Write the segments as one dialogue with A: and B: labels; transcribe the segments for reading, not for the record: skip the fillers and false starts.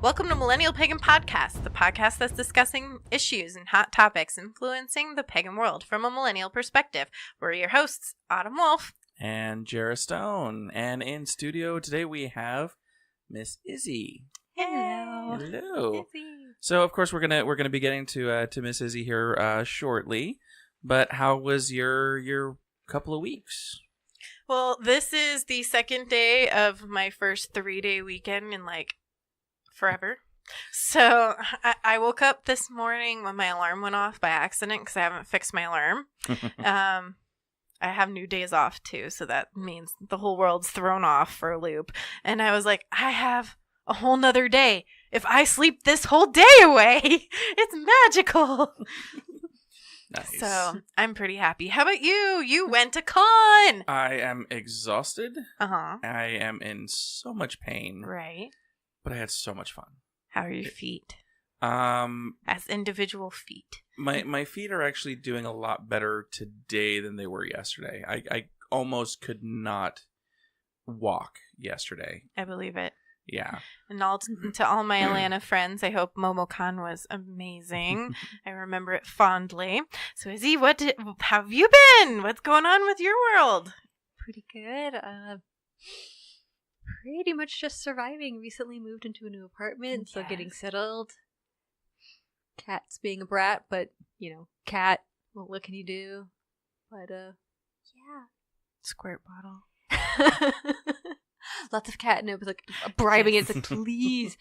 A: Welcome to Millennial Pagan Podcast, the podcast that's discussing issues and hot topics influencing the pagan world from a millennial perspective. We're your hosts, Autumn Wolf
B: and Jera Stone. And in studio today we have Miss Izzy.
A: Hello.
B: Hello.
A: Izzy.
B: So of course we're gonna be getting to Miss Izzy here shortly. But how was your couple of weeks?
A: Well, this is the second day of my first 3-day weekend in forever. So I woke up this morning when my alarm went off by accident because I haven't fixed my alarm. I have new days off too, so that means the whole world's thrown off for a loop. And I was like, I have a whole nother day. If I sleep this whole day away, it's magical.
B: Nice.
A: So I'm pretty happy. How about you? You went to con.
B: I am exhausted.
A: Uh-huh.
B: I am in so much pain.
A: Right.
B: But I had so much fun.
A: How are your feet?
B: As
A: individual feet.
B: My feet are actually doing a lot better today than they were yesterday. I almost could not walk yesterday.
A: I believe it.
B: Yeah.
A: And to all my Atlanta friends, I hope MomoCon was amazing. I remember it fondly. So Izzy, how have you been? What's going on with your world?
C: Pretty good. Pretty much just surviving. Recently moved into a new apartment, so getting settled. Cat's being a brat, but, cat, well, what can you do? But, yeah.
A: Squirt bottle.
C: Lots of catnip, bribing it, please.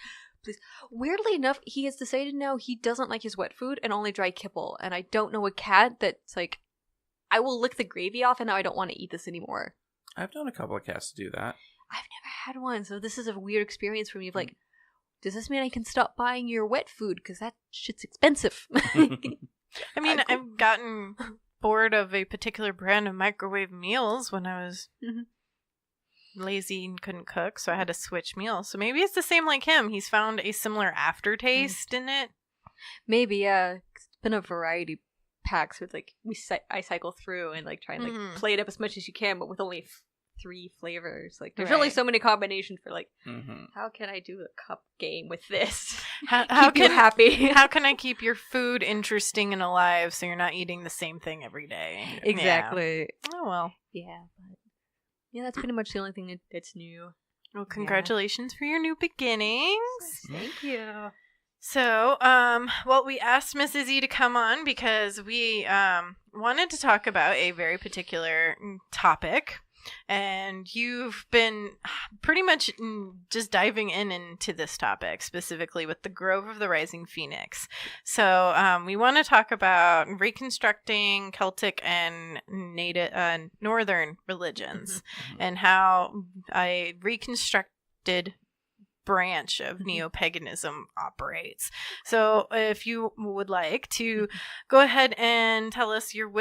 C: Weirdly enough, he has decided now he doesn't like his wet food and only dry kibble, and I don't know a cat that's I will lick the gravy off and now I don't want to eat this anymore.
B: I've known a couple of cats to do that.
C: I've never had one, so this is a weird experience for me of does this mean I can stop buying your wet food? Because that shit's expensive.
A: I mean, I've gotten bored of a particular brand of microwave meals when I was lazy and couldn't cook, so I had to switch meals. So maybe it's the same like him. He's found a similar aftertaste in it.
C: Maybe, yeah. It's been a variety packs with I cycle through and try and play it up as much as you can, but with only 3 flavors. There's only so many combinations for how can I do a cup game with this?
A: How
C: keep you happy?
A: How can I keep your food interesting and alive so you're not eating the same thing every day?
C: Exactly.
A: Yeah. Oh well.
C: Yeah, but that's pretty much the only thing that's new.
A: Well, congratulations for your new beginnings.
C: Thank you.
A: So, we asked Miss Izzy to come on because we wanted to talk about a very particular topic. And you've been pretty much just diving into this topic, specifically with the Grove of the Rising Phoenix. So we want to talk about reconstructing Celtic and native northern religions and how a reconstructed branch of neo-paganism operates. So if you would like to go ahead and tell us your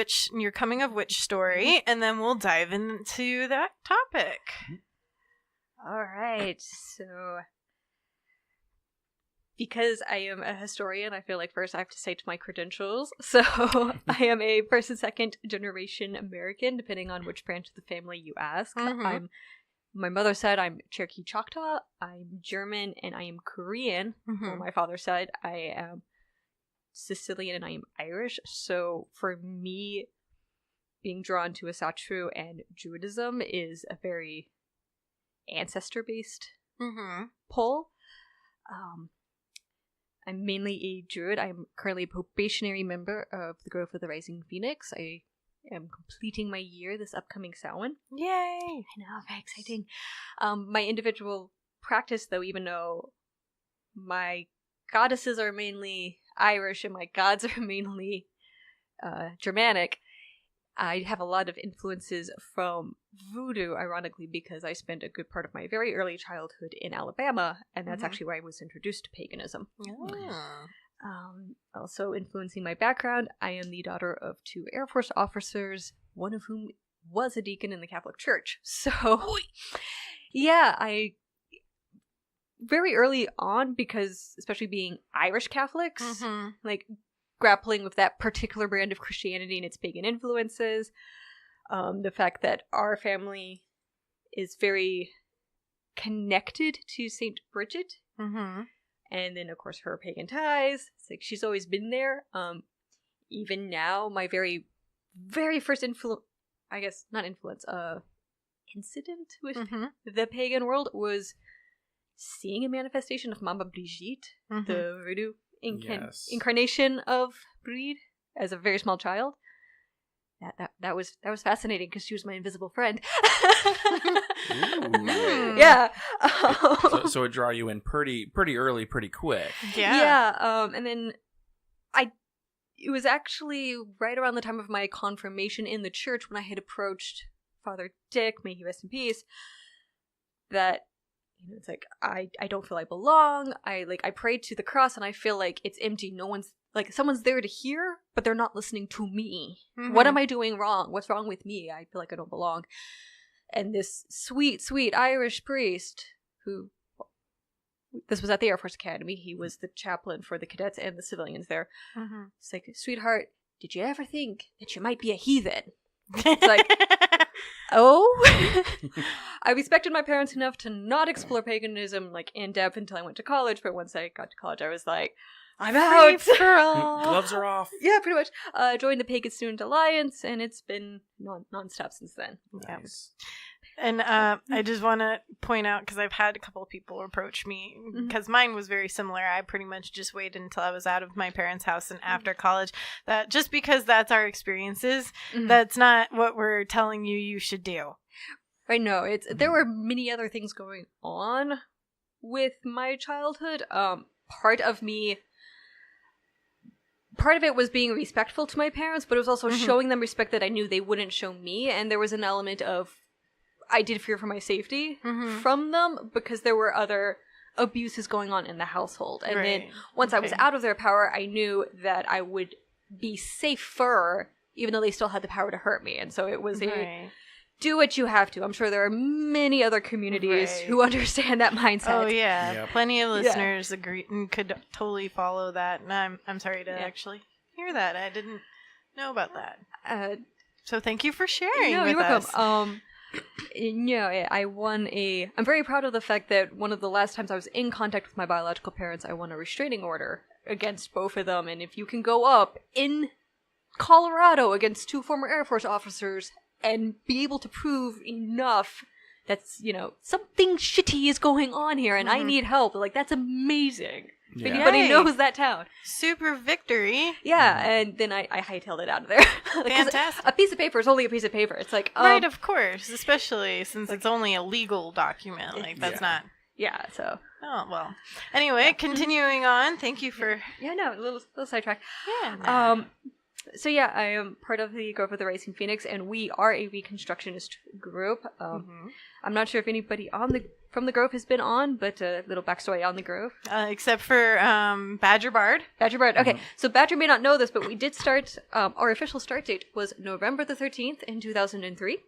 A: coming of witch story, and then we'll dive into that topic.
C: All right. So because I am a historian, I feel like first I have to cite my credentials. So I am a first and second generation American, depending on which branch of the family you ask. My mother's side, I'm Cherokee Choctaw, I'm German, and I am Korean. On my father's side, I am Sicilian and I am Irish. So for me, being drawn to Asatru and Druidism is a very ancestor-based pull. I'm mainly a Druid. I'm currently a probationary member of the Grove of the Rising Phoenix. I am completing my year this upcoming Samhain.
A: Yay!
C: I know, very exciting. My individual practice, though, even though my goddesses are mainly Irish and my gods are mainly Germanic, I have a lot of influences from voodoo, ironically, because I spent a good part of my very early childhood in Alabama, and that's actually where I was introduced to paganism.
A: Oh.
C: Also influencing my background, I am the daughter of 2 Air Force officers, one of whom was a deacon in the Catholic Church. So, yeah, I very early on, because especially being Irish Catholics, grappling with that particular brand of Christianity and its pagan influences, the fact that our family is very connected to Saint Bridget, And then, of course, her pagan ties. It's like she's always been there. Even now, my very, very first incident with the pagan world was seeing a manifestation of Mama Brigitte, the voodoo incarnation of Breed, as a very small child. That was fascinating because she was my invisible friend. Yeah.
B: So it draw you in pretty early, pretty quick.
C: Yeah. And then it was actually right around the time of my confirmation in the church when I had approached Father Dick, may he rest in peace, that it's like I don't feel I belong. I prayed to the cross and I feel like it's empty. No one's someone's there to hear, but they're not listening to me. What am I doing wrong? What's wrong with me? I feel like I don't belong. And this sweet, sweet Irish priest who, this was at the Air Force Academy. He was the chaplain for the cadets and the civilians there. It's like, sweetheart, did you ever think that you might be a heathen? It's like, oh. I respected my parents enough to not explore paganism in depth until I went to college, but once I got to college I was like, I'm out.
B: Gloves are off.
C: Yeah, pretty much. Joined the Pagan Student Alliance, and it's been non-stop since then.
B: Nice.
A: And I just want to point out, because I've had a couple of people approach me, because mine was very similar. I pretty much just waited until I was out of my parents' house and after college. That just because that's our experiences, that's not what we're telling you should do.
C: Right, no. There were many other things going on with my childhood. Part of it was being respectful to my parents, but it was also showing them respect that I knew they wouldn't show me, and there was an element of I did fear for my safety from them because there were other abuses going on in the household. And then once I was out of their power, I knew that I would be safer, even though they still had the power to hurt me. And so it was do what you have to. I'm sure there are many other communities who understand that mindset.
A: Oh, yeah. Yep. Plenty of listeners agree and could totally follow that. And I'm sorry to actually hear that. I didn't know about that. So thank you for sharing with us.
C: I won I'm very proud of the fact that one of the last times I was in contact with my biological parents, I won a restraining order against both of them. And if you can go up in Colorado against 2 former Air Force officers and be able to prove enough that's, something shitty is going on here and I need help, that's amazing. If anybody knows that town.
A: Super victory.
C: Yeah, and then I hightailed it out of there.
A: Fantastic.
C: A piece of paper is only a piece of paper. It's like...
A: right, of course. Especially since it's only a legal document. That's not...
C: Yeah, so...
A: Oh, well. Anyway, continuing on. Thank you for...
C: Yeah, no, a little sidetrack.
A: Yeah. No.
C: So yeah, I am part of the Grove of the Rising Phoenix, and we are a Reconstructionist group. I'm not sure if anybody from the Grove has been on, but a little backstory on the Grove.
A: Except for Badger Bard.
C: Badger Bard. Okay, so Badger may not know this, but we did start. Our official start date was November the 13th in 2003.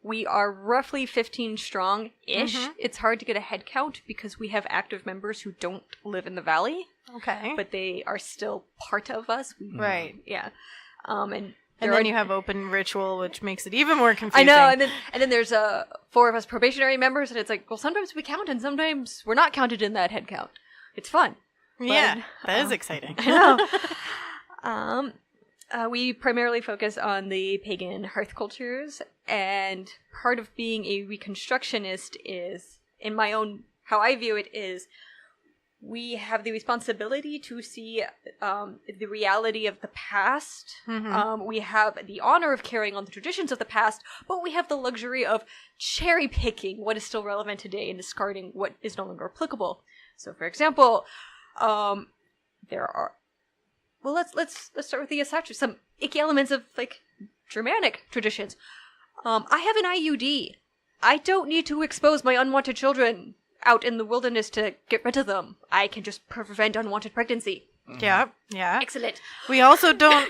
C: We are roughly 15 strong-ish. It's hard to get a head count because we have active members who don't live in the valley.
A: Okay.
C: But they are still part of us.
A: Right.
C: Yeah.
A: And then you have open ritual, which makes it even more confusing.
C: I know, and then there's 4 of us probationary members, and it's like, well, sometimes we count, and sometimes we're not counted in that head count. It's fun.
A: Yeah, that is exciting.
C: I know. We primarily focus on the pagan hearth cultures, and part of being a Reconstructionist is, in my own, how I view it is, we have the responsibility to see the reality of the past. We have the honor of carrying on the traditions of the past, but we have the luxury of cherry picking what is still relevant today and discarding what is no longer applicable. So, for example, there are. Well, let's start with the Asatru. Some icky elements of Germanic traditions. I have an IUD. I don't need to expose my unwanted children out in the wilderness to get rid of them. I can just prevent unwanted pregnancy.
A: Yeah.
C: Excellent.
A: We also don't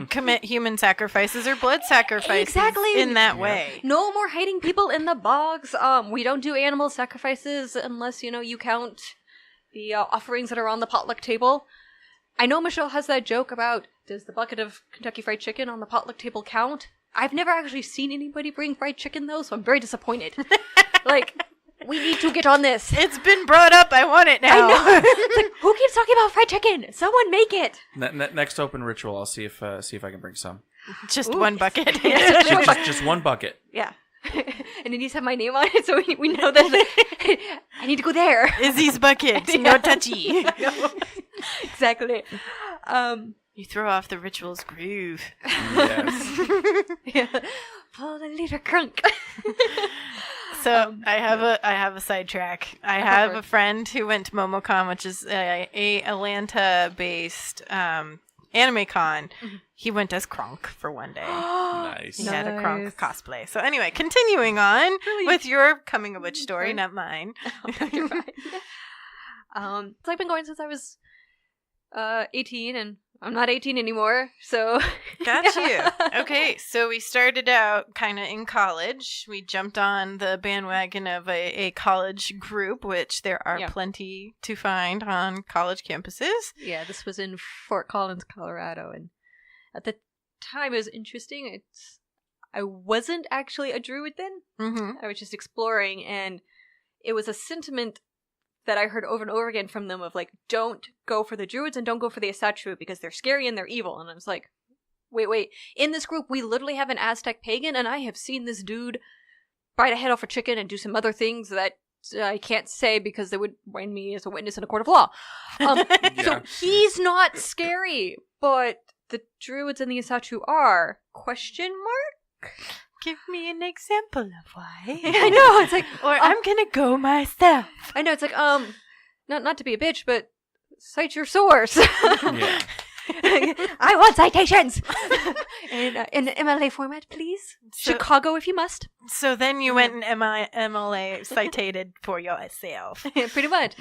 A: commit human sacrifices or blood sacrifices in that way.
C: No more hiding people in the bogs. We don't do animal sacrifices unless, you count the offerings that are on the potluck table. I know Michelle has that joke about, does the bucket of Kentucky Fried Chicken on the potluck table count? I've never actually seen anybody bring fried chicken, though, so I'm very disappointed. We need to get on this.
A: It's been brought up. I want it now.
C: I know. It's like, who keeps talking about fried chicken? Someone make it.
B: Next open ritual, I'll see if I can bring some.
A: Just one bucket.
B: just one bucket.
C: Yeah. And it needs to have my name on it, so we know that I need to go there.
A: Izzy's bucket. No touchy.
C: Exactly.
A: You throw off the ritual's groove.
B: Yes.
C: Yeah. Pull the leader crunk.
A: So I have a sidetrack. I have a friend who went to MomoCon, which is a Atlanta-based anime con. Mm-hmm. He went as Kronk for one day.
B: Nice.
A: He had a Kronk cosplay. So anyway, continuing on with your coming of witch story, not mine.
C: Oh, you're fine. So I've been going since I was 18, and I'm not 18 anymore, so...
A: Got you. Okay, so we started out kind of in college. We jumped on the bandwagon of a college group, which there are plenty to find on college campuses.
C: Yeah, this was in Fort Collins, Colorado, and at the time it was interesting. I wasn't actually a druid then. Mm-hmm. I was just exploring, and it was a sentiment that I heard over and over again from them of like, don't go for the druids and don't go for the Asatru because they're scary and they're evil. And I was like, wait. In this group, we literally have an Aztec pagan, and I have seen this dude bite a head off a chicken and do some other things that I can't say because they would wind me as a witness in a court of law. So he's not scary, but the druids and the Asatru are? ?
A: Give me an example of why.
C: I know, it's like...
A: Or I'm gonna go myself.
C: I know, it's like, not to be a bitch, but cite your source.
B: Yeah.
C: I want citations! In MLA format, please.
A: So,
C: Chicago, if you must.
A: So then you went and MLA cited for yourself.
C: Pretty much.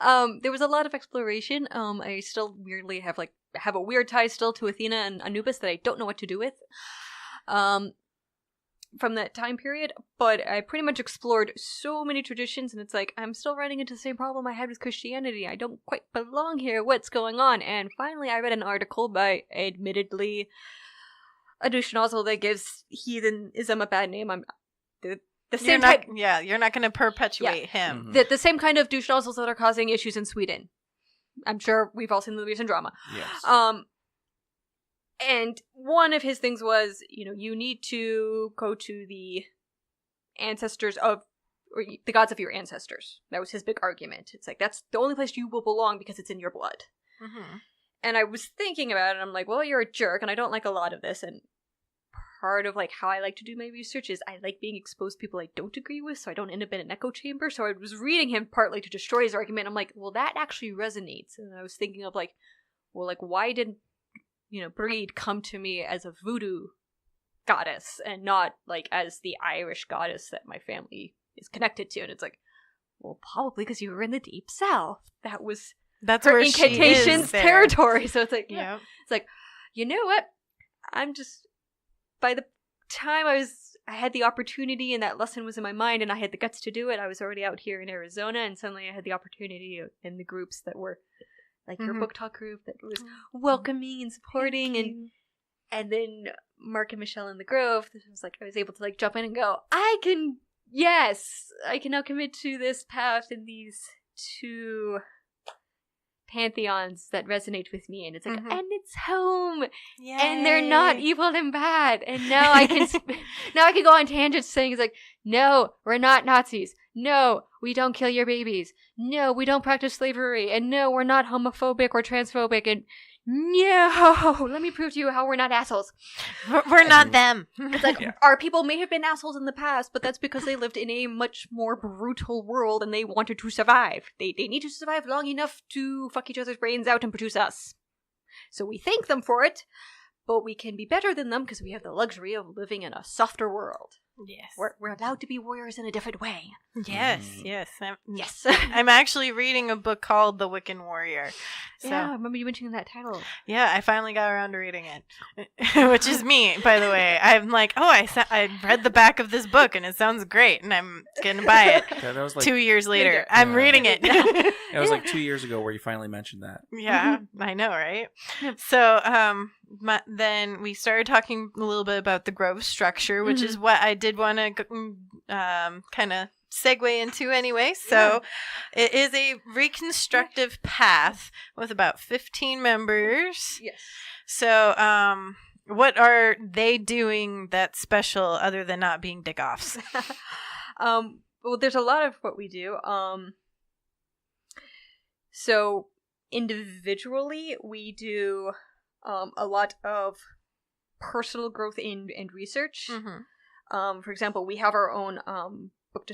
C: There was a lot of exploration. I still weirdly have a weird tie still to Athena and Anubis that I don't know what to do with. From that time period, but I pretty much explored so many traditions, and it's like, I'm still running into the same problem I had with Christianity. I don't quite belong here. What's going on? And finally, I read an article by, admittedly, a douche nozzle that gives heathenism a bad name. I'm the same type.
A: Yeah, you're not going to perpetuate him.
C: Mm-hmm. The same kind of douche nozzles that are causing issues in Sweden. I'm sure we've all seen the recent drama.
B: Yes.
C: And one of his things was, you need to go to the ancestors or the gods of your ancestors. That was his big argument. It's like, that's the only place you will belong because it's in your blood. Mm-hmm. And I was thinking about it, and I'm like, well, you're a jerk, and I don't like a lot of this. And part of how I like to do my research is I like being exposed to people I don't agree with, so I don't end up in an echo chamber. So I was reading him partly to destroy his argument. I'm like, well, that actually resonates. And I was thinking of why didn't Breed come to me as a voodoo goddess and not as the Irish goddess that my family is connected to? And it's like, well, probably because you were in the deep south. That's where incantations territory. So it's like, it's like, you know what? By the time I had the opportunity and that lesson was in my mind and I had the guts to do it, I was already out here in Arizona, and suddenly I had the opportunity in the groups that were your book talk group that was welcoming and supporting, and then Mark and Michelle in the Grove. It was I was able to jump in and go, I can now commit to this path in these two pantheons that resonate with me, and it's and it's home. Yay. And they're not evil and bad, and now I can now I can go on tangents saying no, we're not Nazis, no, we don't kill your babies, no, we don't practice slavery, and no, we're not homophobic or transphobic, and no, let me prove to you how we're not assholes.
A: We're not them.
C: It's our people may have been assholes in the past, but that's because they lived in a much more brutal world and they wanted to survive. They need to survive long enough to fuck each other's brains out and produce us. So we thank them for it, but we can be better than them because we have the luxury of living in a softer world.
A: Yes.
C: We're allowed to be warriors in a different way.
A: Yes. Yes. I'm actually reading a book called The Wiccan Warrior. So,
C: yeah, I remember you mentioning that title.
A: Yeah, I finally got around to reading it. Which is me, by the way. I'm like, I read the back of this book and it sounds great and I'm going to buy it.
B: That was
A: 2 years later. I'm reading it.
B: It was 2 years ago where you finally mentioned that.
A: Yeah, I know, right? So, then we started talking a little bit about the grove structure, which is what I did want to kind of segue into anyway. So it is a reconstructive path with about 15 members.
C: Yes.
A: So what are they doing that's special other than not being dick-offs?
C: Well, there's a lot of what we do. So individually, we do a lot of personal growth and research.
A: Mm-hmm.
C: For example, we have our own book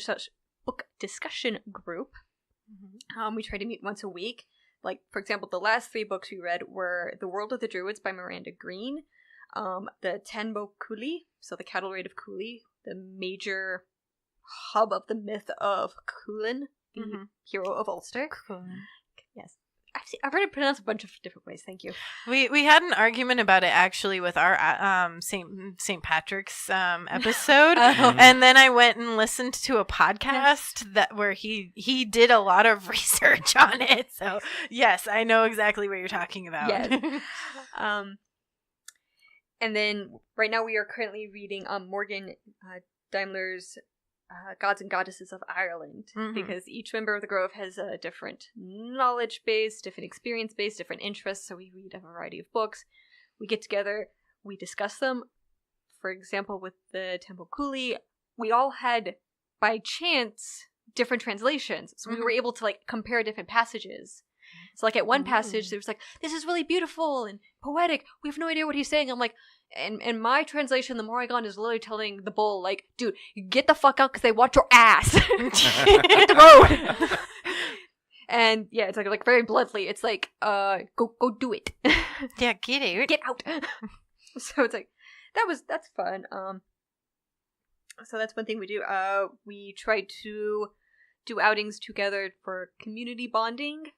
C: discussion group. Mm-hmm. We try to meet once a week. Like, for example, the last 3 books we read were The World of the Druids by Miranda Green, the Tanbo Cooley, so the cattle raid of Cooley, the major hub of the myth of Coolin, the hero of Ulster.
A: Coolin.
C: Yes. I've heard it pronounced a bunch of different ways. Thank you.
A: We had an argument about it actually with our St. Patrick's episode, and then I went and listened to a podcast where he did a lot of research on it. So yes, I know exactly what you're talking about.
C: Yes. And then right now we are currently reading Morgan Daimler's Gods and Goddesses of Ireland, because each member of the Grove has a different knowledge base, different experience base, different interests, so we read a variety of books. We get together, we discuss them. For example, with the Temple Cooley, we all had, by chance, different translations, so we were able to, like, compare different passages. So, like, at one passage, there was like, this is really beautiful and poetic, we have no idea what he's saying. I'm like, and my translation, the Morrigan, is literally telling the bull, like, dude, get the fuck out because they want your ass. Hit the road. And yeah, it's like very bluntly, it's like, go do it.
A: Yeah, get out.
C: So it's like, that's fun. So that's one thing we do. We try to do outings together for community bonding.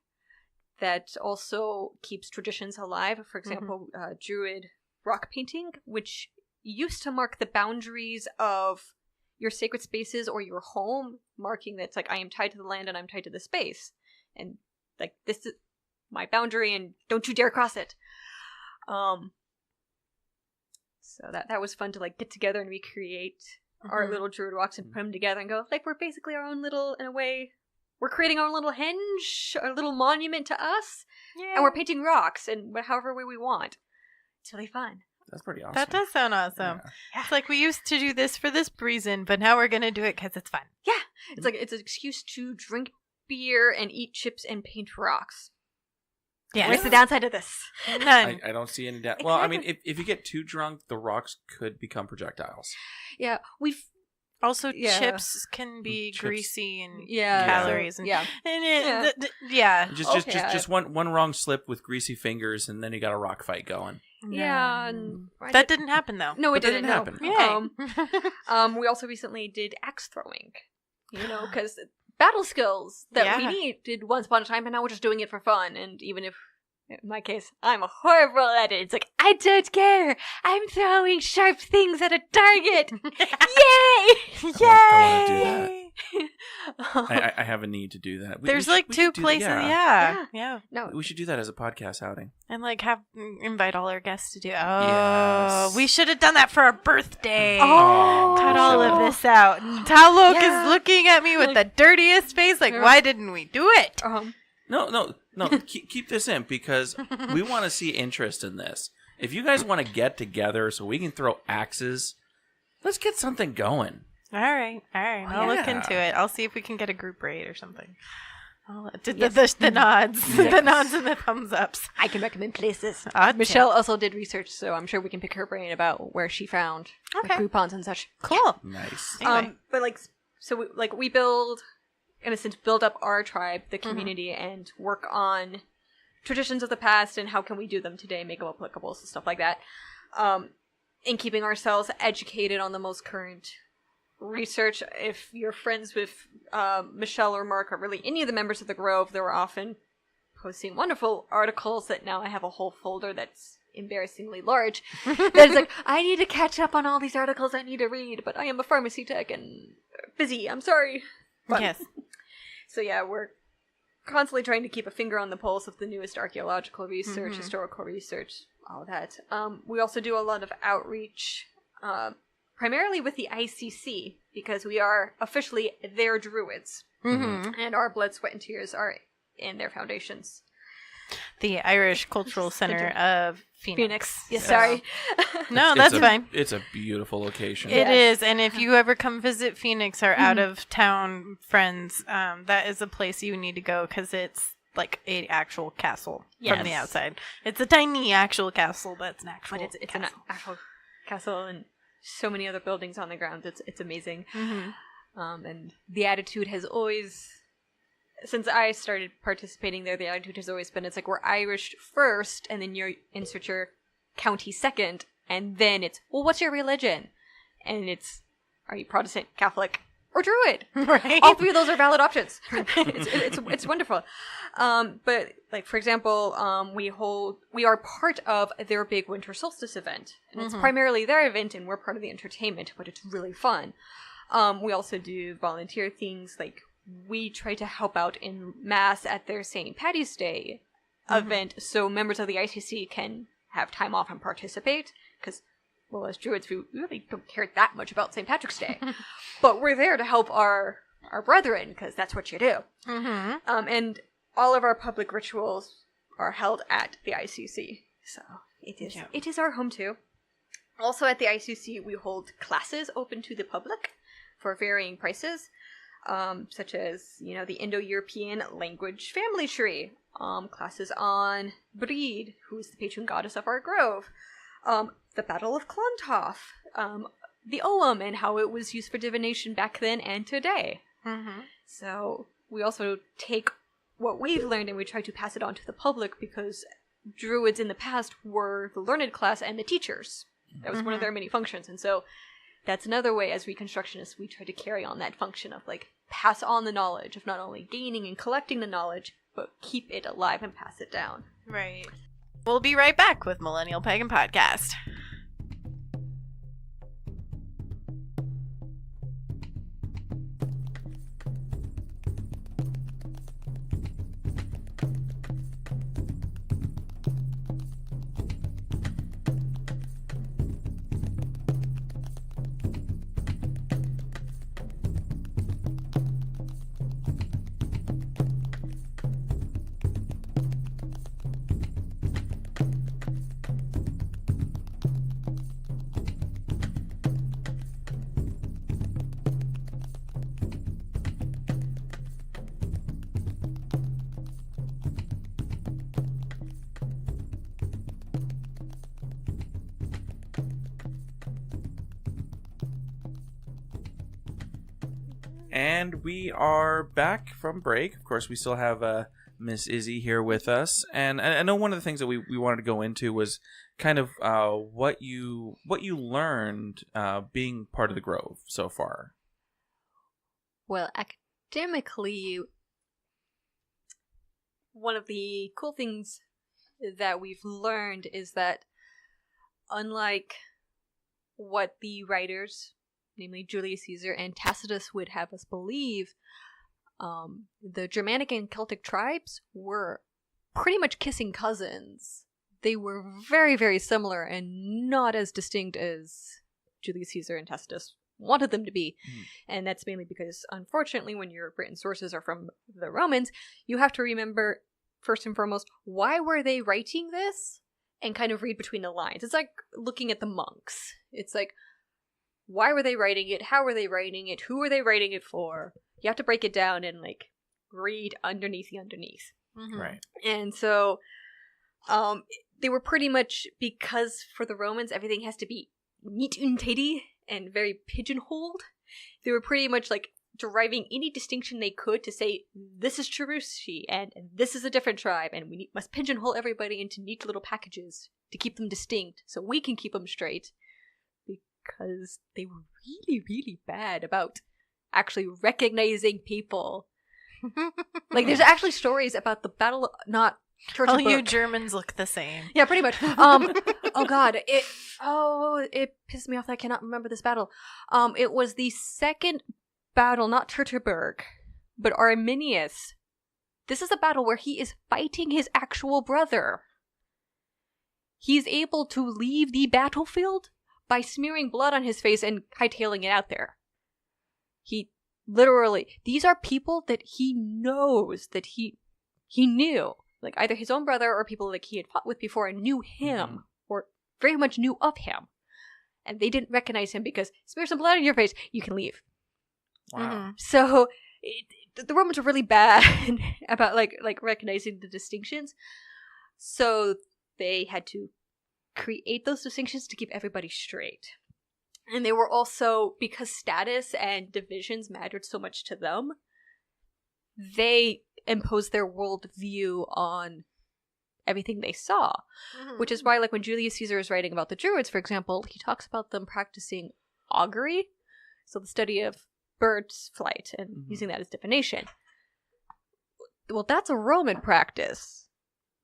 C: That also keeps traditions alive. For example, Druid rock painting, which used to mark the boundaries of your sacred spaces or your home, marking that it's like, I am tied to the land and I'm tied to the space. And like, this is my boundary and don't you dare cross it. So that was fun to like get together and recreate our little Druid rocks and put them together and go, like, we're basically our own little, in a way, we're creating our own little henge, our little monument to us. Yeah. And we're painting rocks in however way we want. It's really fun.
B: That's pretty awesome.
A: That does sound awesome. Yeah. It's like, we used to do this for this reason, but now we're going to do it because it's fun.
C: Yeah. It's like, it's an excuse to drink beer and eat chips and paint rocks. Yeah. Where's the downside of this?
A: None.
B: I don't see any downside. Well, I mean, if you get too drunk, the rocks could become projectiles.
C: Yeah.
A: Also, chips can be greasy and calories. And,
B: Just one wrong slip with greasy fingers, and then you got a rock fight going.
C: Yeah.
A: That didn't happen, though.
C: No, it didn't happen.
A: Yeah.
C: We also recently did axe throwing. You know, because battle skills that we needed once upon a time, and now we're just doing it for fun. And even if, in my case, I'm horrible at it, it's like, I don't care. I'm throwing sharp things at a target. Yay! Yay!
B: I want to do that. I have a need to do that.
A: There's like 2 places. Yeah.
C: No,
B: we should do that as a podcast outing.
A: And like invite all our guests to do it.
B: Yes.
A: We should have done that for our birthday.
C: Oh,
A: cut all of this out. Talok is looking at me with the dirtiest face. Like, why didn't we do it?
B: No. Keep this in, because we want to see interest in this. If you guys want to get together so we can throw axes, let's get something going.
A: All right. I'll look into it. I'll see if we can get a group raid or something. The nods. The nods and the thumbs ups.
C: I can recommend places. Michelle also did research, so I'm sure we can pick her brain about where she found like, Groupons and such.
A: Cool.
B: Nice.
C: Anyway. But like, so we build, in a sense, build up our tribe, the community, and work on traditions of the past and how can we do them today, make them applicable, so stuff like that. In keeping ourselves educated on the most current research. If you're friends with Michelle or Mark or really any of the members of the Grove, they were often posting wonderful articles that now I have a whole folder that's embarrassingly large. That's like, I need to catch up on all these articles I need to read, but I am a pharmacy tech and busy. I'm sorry. But,
A: yes.
C: So yeah, we're constantly trying to keep a finger on the pulse of the newest archaeological research, historical research, all that. We also do a lot of outreach, primarily with the ICC, because we are officially their druids.
A: Mm-hmm.
C: And our blood, sweat, and tears are in their foundations.
A: The Irish Cultural Center of Phoenix.
C: Yes, sorry.
A: No, that's fine.
B: It's a beautiful location.
A: It is, and if you ever come visit Phoenix or out of town friends, that is a place you need to go because it's like an actual castle from the outside. It's a tiny actual castle, but it's an actual
C: it's an actual castle and so many other buildings on the ground. It's amazing.
A: Mm-hmm.
C: And the attitude has always, since I started participating there, the attitude has always been, it's like, we're Irish first, and then you insert your county second, and then it's, well, what's your religion? And it's, are you Protestant, Catholic, or Druid?
A: Right.
C: All three of those are valid options. It's wonderful. But, like, for example, we are part of their big winter solstice event. And it's primarily their event, and we're part of the entertainment, but it's really fun. We also do volunteer things, like, we try to help out in Mass at their St. Patty's Day event, so members of the ICC can have time off and participate, because, well, as Druids, we really don't care that much about St. Patrick's Day. But we're there to help our brethren, because that's what you do.
A: Mm-hmm.
C: And all of our public rituals are held at the ICC, so it is our home too. Also at the ICC, we hold classes open to the public for varying prices. Such as, the Indo-European language family tree, classes on Breed, who is the patron goddess of our grove, the Battle of Clontarf, the Ogham, and how it was used for divination back then and today.
A: Mm-hmm.
C: So we also take what we've learned and we try to pass it on to the public, because Druids in the past were the learned class and the teachers. That was one of their many functions, and so that's another way, as Reconstructionists, we try to carry on that function of, like, pass on the knowledge of not only gaining and collecting the knowledge, but keep it alive and pass it down.
A: Right. We'll be right back with Millennial Pagan Podcast.
B: And we are back from break. Of course, we still have Miss Izzy here with us. And I know one of the things that we wanted to go into was kind of what you learned being part of the Grove so far.
C: Well, academically, one of the cool things that we've learned is that, unlike what the writers, namely Julius Caesar and Tacitus, would have us believe, the Germanic and Celtic tribes were pretty much kissing cousins. They were very, very similar and not as distinct as Julius Caesar and Tacitus wanted them to be. And that's mainly because, unfortunately, when your written sources are from the Romans, you have to remember, first and foremost, why were they writing this? And kind of read between the lines. It's like looking at the monks. It's like, why were they writing it? How were they writing it? Who were they writing it for? You have to break it down and, like, read underneath the underneath.
A: Mm-hmm.
B: Right.
C: And so they were pretty much, because for the Romans everything has to be neat and tidy and very pigeonholed, they were pretty much, like, deriving any distinction they could to say, this is Cherushi and this is a different tribe, and we must pigeonhole everybody into neat little packages to keep them distinct so we can keep them straight. Because they were really, really bad about actually recognizing people. Like, there's actually stories about the battle, not
A: All you Germans look the same.
C: Yeah, pretty much. Oh god, it pissed me off that I cannot remember this battle. It was the second battle, not Teutoburg, but Arminius. This is a battle where he is fighting his actual brother. He's able to leave the battlefield by smearing blood on his face and hightailing it out there. He literally, these are people that he knows, that he knew. Like, either his own brother or people like he had fought with before and knew him, or very much knew of him. And they didn't recognize him because smear some blood on your face, you can leave.
B: Wow.
C: So the Romans were really bad about like recognizing the distinctions. So they had to create those distinctions to keep everybody straight. And they were also, because status and divisions mattered so much to them, they imposed their worldview on everything they saw. Which is why, like, when Julius Caesar is writing about the Druids, for example, he talks about them practicing augury, so the study of birds' flight, and using that as divination. Well, that's a Roman practice.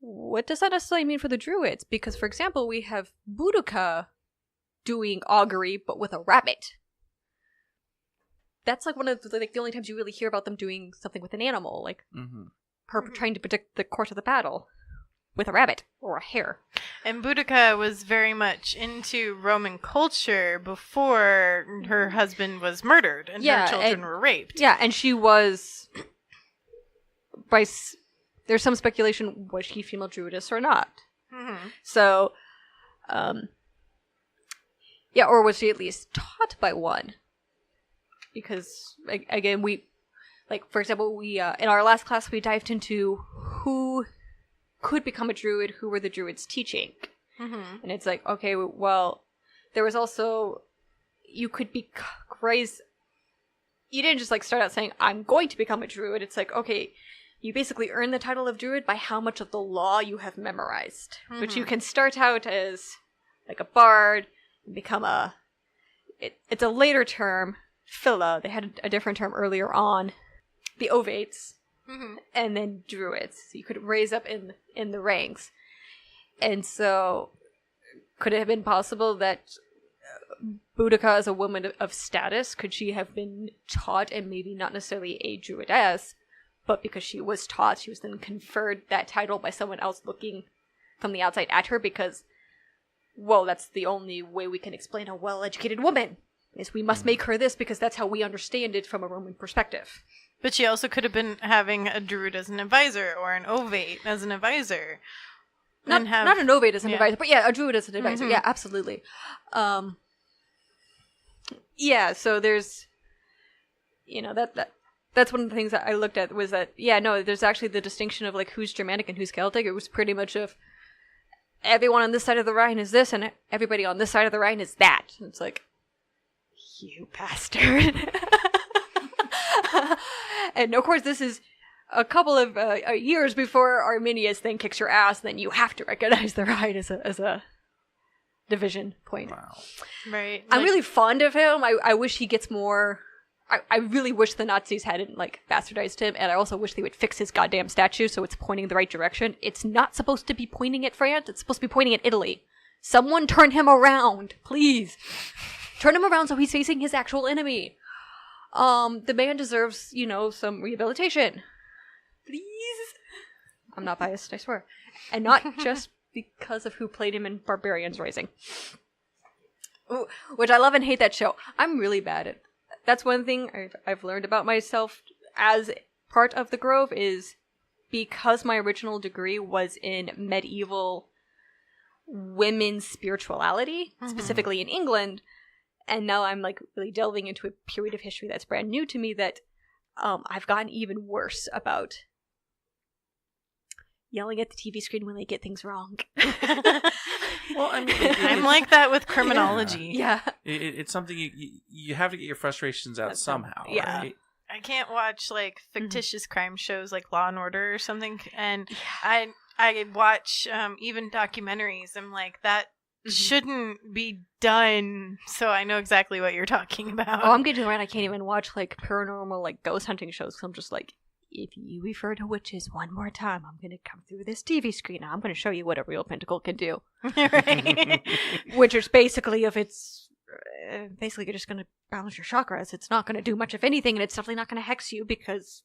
C: What does that necessarily mean for the Druids? Because, for example, we have Boudica doing augury, but with a rabbit. That's like one of the only times you really hear about them doing something with an animal, like trying to predict the course of the battle with a rabbit or a hare.
A: And Boudica was very much into Roman culture before her husband was murdered and her children were raped.
C: Yeah, and she was, there's some speculation, was she female druidess or not? So, or was she at least taught by one? Because, again, for example, in our last class, we dived into who could become a druid, who were the druids teaching. And it's like, okay, well, there was also, you could be raised, you didn't just, like, start out saying, I'm going to become a druid. It's like, okay, you basically earn the title of druid by how much of the law you have memorized. But you can start out as, like, a bard, and become it's a later term, Phila. They had a different term earlier on, the Ovates. And then druids. So you could raise up in the ranks. And so, could it have been possible that Boudica, as a woman of status, could she have been taught, and maybe not necessarily a druidess, but because she was taught, she was then conferred that title by someone else looking from the outside at her, because, well, that's the only way we can explain a well-educated woman, is we must make her this because that's how we understand it from a Roman perspective.
A: But she also could have been having a druid as an advisor, or an ovate as an advisor.
C: Not an ovate as an advisor, but a druid as an advisor. Yeah, absolutely. So there's, that's one of the things that I looked at was that, there's actually the distinction of, like, who's Germanic and who's Celtic. It was pretty much of everyone on this side of the Rhine is this, and everybody on this side of the Rhine is that. And it's like, you bastard. And of course, this is a couple of years before Arminius then kicks your ass. Then you have to recognize the Rhine as a division point.
B: Wow.
A: Right.
C: I'm really fond of him. I wish he gets more. I really wish the Nazis hadn't, like, bastardized him, and I also wish they would fix his goddamn statue so it's pointing the right direction. It's not supposed to be pointing at France. It's supposed to be pointing at Italy. Someone turn him around, please. Turn him around so he's facing his actual enemy. The man deserves, some rehabilitation. Please. I'm not biased, I swear. And not just because of who played him in Barbarians Rising. Ooh, which I love and hate that show. I'm really bad at. That's one thing I've learned about myself as part of the Grove is because my original degree was in medieval women's spirituality, specifically in England, and now I'm, like, really delving into a period of history that's brand new to me, that I've gotten even worse about yelling at the TV screen when they get things wrong.
B: Well, I mean,
A: I'm like that with criminology.
C: Yeah.
B: It's something you have to get your frustrations out somehow.
C: Yeah.
B: Right?
A: I can't watch, like, fictitious crime shows like Law and Order or something, and I watch even documentaries. I'm like, that shouldn't be done. So I know exactly what you're talking about.
C: Oh, I'm getting right. I can't even watch, like, paranormal, like, ghost hunting shows. So I'm just like, if you refer to witches one more time, I'm going to come through this TV screen. I'm going to show you what a real pentacle can do.
A: Right.
C: Which is basically, if it's basically you're just going to balance your chakras. It's not going to do much of anything, and it's definitely not going to hex you because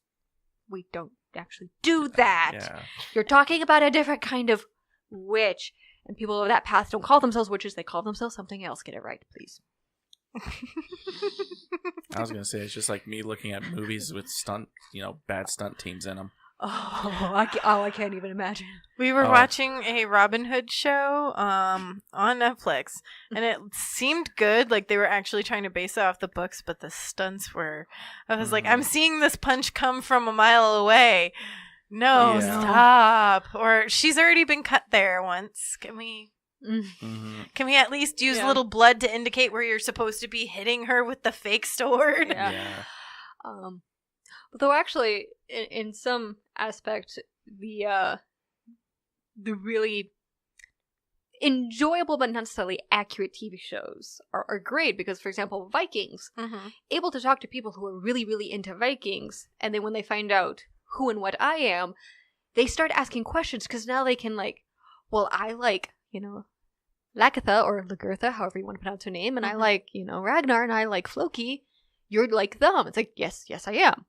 C: we don't actually do that.
B: Yeah.
C: You're talking about a different kind of witch. And people of that path don't call themselves witches, they call themselves something else. Get it right, please.
B: I was gonna say it's just like me looking at movies with bad stunt teams in them.
C: I can't even imagine.
A: We were watching a Robin Hood show on Netflix, and it seemed good. Like they were actually trying to base it off the books, but the stunts were. I was like, I'm seeing this punch come from a mile away. No, stop! Or she's already been cut there once. Can we? Mm-hmm. Can we at least use a little blood to indicate where you're supposed to be hitting her with the fake sword?
C: Yeah. Though actually, in some aspect, the really enjoyable but not necessarily accurate TV shows are great because, for example, Vikings, able to talk to people who are really, really into Vikings, and then when they find out who and what I am, they start asking questions because now they can I like, Lagertha or Lagertha, however you want to pronounce her name, and I like, Ragnar, and I like Floki. You're like them. It's like, yes, I am.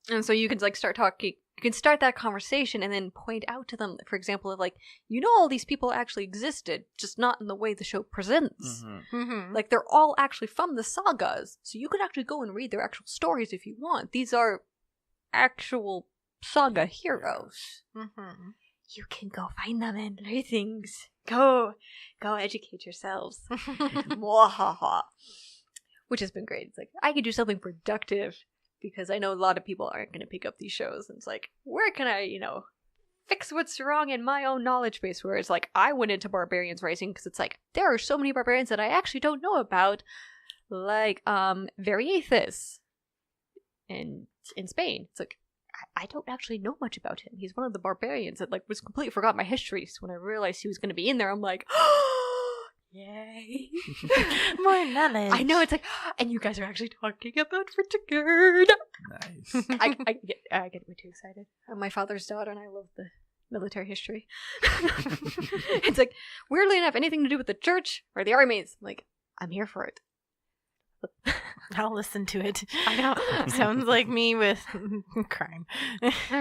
C: And so you can start talking, you can start that conversation and then point out to them, for example, of all these people actually existed, just not in the way the show presents. Like they're all actually from the sagas, so you could actually go and read their actual stories if you want. These are actual saga heroes. You can go find them and learn things. Go educate yourselves. Which has been great. It's like, I could do something productive because I know a lot of people aren't going to pick up these shows. And it's like, where can I, fix what's wrong in my own knowledge base? Where it's like, I went into Barbarians Rising because it's like, there are so many barbarians that I actually don't know about. Like, Variathus in Spain. It's like, I don't actually know much about him. He's one of the barbarians that was completely forgot my history. So when I realized he was going to be in there, I'm like, yay.
A: More knowledge.
C: I know, it's like, and you guys are actually talking about Richard.
B: Nice.
C: I get way too excited. I'm my father's daughter and I love the military history. It's like, weirdly enough, anything to do with the church or the armies, I'm like, I'm here for it.
A: I'll listen to it.
C: I know.
A: Sounds like me with crime.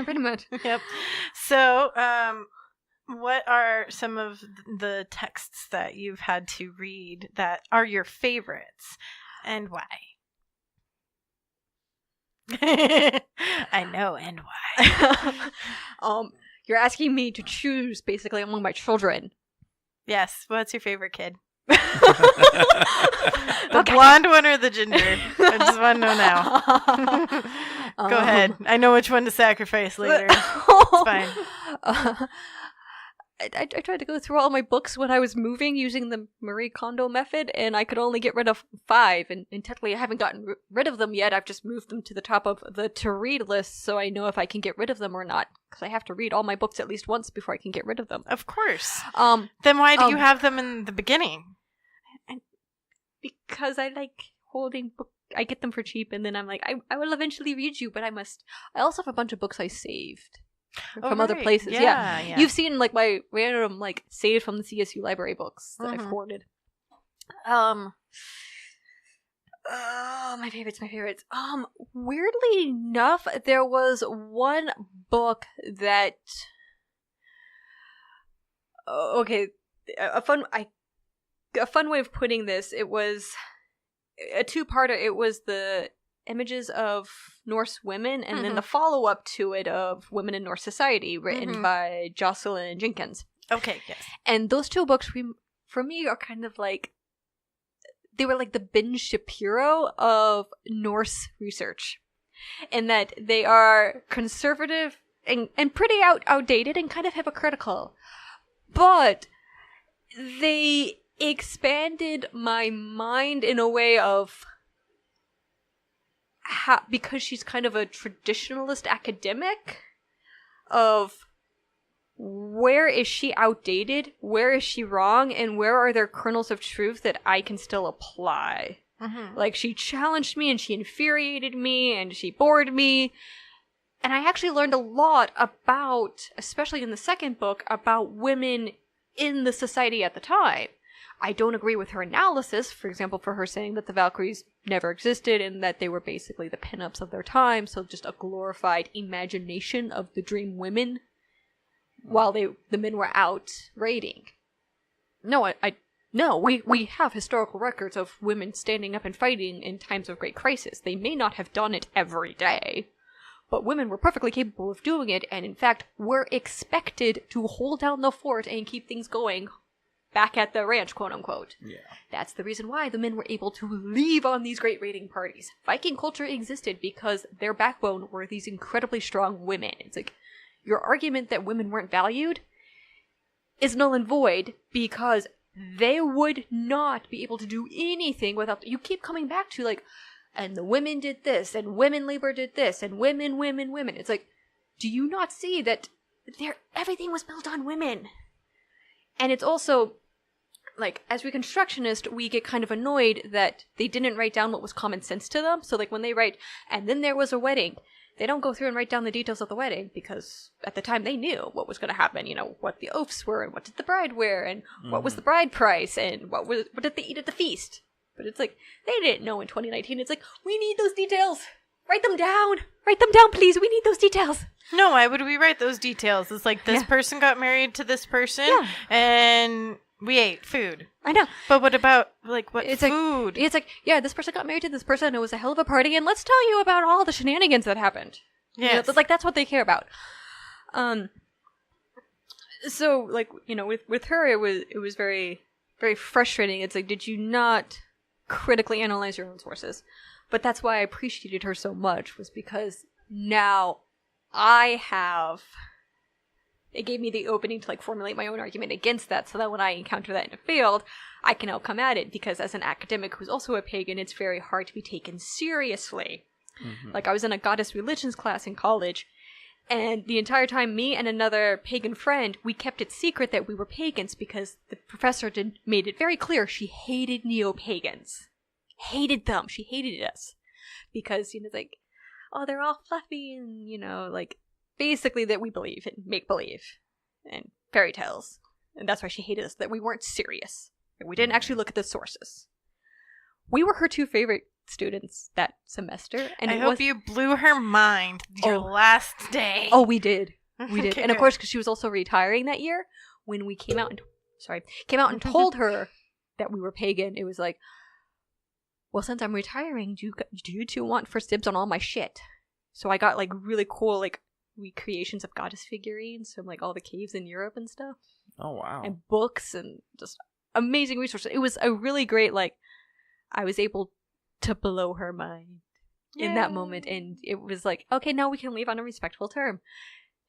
C: Pretty much.
A: Yep. So, what are some of the texts that you've had to read that are your favorites, and why? I know, and why.
C: You're asking me to choose basically among my children.
A: Yes. What's your favorite kid? The blonde one or the ginger? I just want to know now. Go ahead. I know which one to sacrifice later. It's fine.
C: I tried to go through all my books when I was moving using the Marie Kondo method, and I could only get rid of 5, and technically I haven't gotten rid of them yet. I've just moved them to the top of the to-read list so I know if I can get rid of them or not, because I have to read all my books at least once before I can get rid of them.
A: Of course. Then why do you have them in the beginning?
C: Because I like holding books. I get them for cheap, and then I'm like, I will eventually read you, but I also have a bunch of books I saved from other places. Yeah. You've seen my random saved from the CSU library books that I've hoarded. My favorites. Weirdly enough, there was one book that a fun way of putting this, it was a 2-parter. It was the images of Norse women, and then the follow-up to it of Women in Norse Society, written by Jocelyn Jenkins.
A: Okay, yes.
C: And those 2 books, for me, are kind of they were like the Ben Shapiro of Norse research, in that they are conservative and pretty outdated and kind of hypocritical. But they expanded my mind in a way of because she's kind of a traditionalist academic, of where is she outdated, where is she wrong, and where are there kernels of truth that I can still apply. She challenged me, and she infuriated me, and she bored me, and I actually learned a lot about, especially in the second book, about women in the society at the time. I don't agree with her analysis, for example, for her saying that the Valkyries never existed and that they were basically the pinups of their time, so just a glorified imagination of the dream women while the men were out raiding. No, we have historical records of women standing up and fighting in times of great crisis. They may not have done it every day, but women were perfectly capable of doing it, and in fact were expected to hold down the fort and keep things going back at the ranch, quote unquote.
B: Yeah.
C: That's the reason why the men were able to leave on these great raiding parties. Viking culture existed because their backbone were these incredibly strong women. It's like, your argument that women weren't valued is null and void because they would not be able to do anything without... You keep coming back to, like, and the women did this, and women labor did this, and women. It's like, do you not see that everything was built on women? And it's also, like, as Reconstructionists, we get kind of annoyed that they didn't write down what was common sense to them. So, like, when they write, and then there was a wedding, they don't go through and write down the details of the wedding, because at the time they knew what was going to happen, you know, what the oaths were, and what did the bride wear, and what was the bride price, and what did they eat at the feast. But it's like, they didn't know in 2019. It's like, we need those details. Write them down. Write them down, please. We need those details.
A: No, why would we write those details? It's like, this person got married to this person, and we ate food.
C: I know.
A: But what about, like, what
C: it's
A: food?
C: It's like, yeah, this person got married to this person, and it was a hell of a party, and let's tell you about all the shenanigans that happened.
A: Yeah.
C: You know, like, that's what they care about. So, like, you know, with her, it was very, very frustrating. It's like, did you not critically analyze your own sources? But that's why I appreciated her so much, was because now it gave me the opening to, like, formulate my own argument against that, so that when I encounter that in a field, I can now come at it, because as an academic who's also a pagan, it's very hard to be taken seriously. Mm-hmm. Like, I was in a goddess religions class in college, and the entire time, me and another pagan friend, we kept it secret that we were pagans, because the professor made it very clear she hated neo-pagans. Hated them. She hated us. Because, you know, like, oh, they're all fluffy, and, you know, like, basically that we believe in make-believe and fairy tales. And that's why she hated us, that we weren't serious. We didn't actually look at the sources. We were her two favorite students that semester. And
A: I hope you blew her mind your last day.
C: Oh, we did. We did.
A: Okay,
C: and of course, because she was also retiring that year, when we came out and told her that we were pagan, it was like, well, since I'm retiring, do you two want first dibs on all my shit? So I got, like, really cool, like, recreations of goddess figurines from, like, all the caves in Europe and stuff.
B: Oh, wow.
C: And books and just amazing resources. It was a really great, like, I was able to blow her mind in that moment. And it was like, okay, now we can leave on a respectful term.